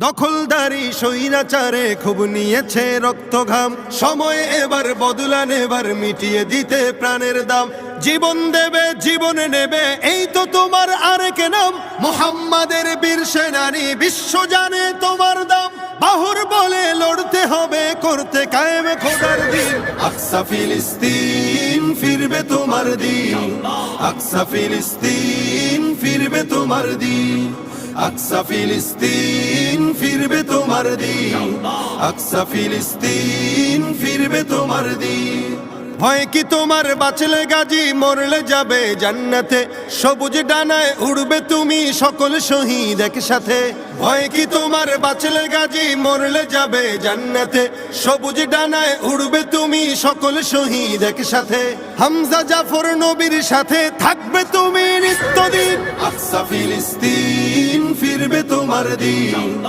দখলদারি স্বৈরাচারে খুব নিয়েছে রক্তঘাম, সময় এবার বদলান, এবার মিটিয়ে দিতে প্রাণের দাম। জীবন দেবে জীবনে নেবে, এই তো তোমার আরেক নাম। মুহাম্মাদের বীর সেনানী, বিশ্ব জানে তোমার দাম। বাহুর বলে লড়তে হবে, করতে কায়েম খোদার দিন। আকসা ফিলিস্তিন ফিরবে তোমার দিন, আকসা ফিলিস্তিন ফিরবে তোমার দিন, আকসা ফিলিস্তিন ফিরবে তোমার দিন, আকসা ফিলিস্তিন ফিরবে তোমার দিন। ভয় কি তোমার, বাঁচলে গাজী মরলে যাবে জান্নাতে। সবুজ ডানায় উড়বে তুমি সকল শহীদ একসাথে। ভয় কি তোমার, বাঁচলে গাজী মরলে যাবে জান্নাতে। সবুজ ডানায় উড়বে তুমি সকল শহীদ একসাথে। হামজা জাফর নবীর সাথে থাকবে তুমি নিত্যদিন। আকসা ফিলিস্তিন ফিরবে তোমার দিন।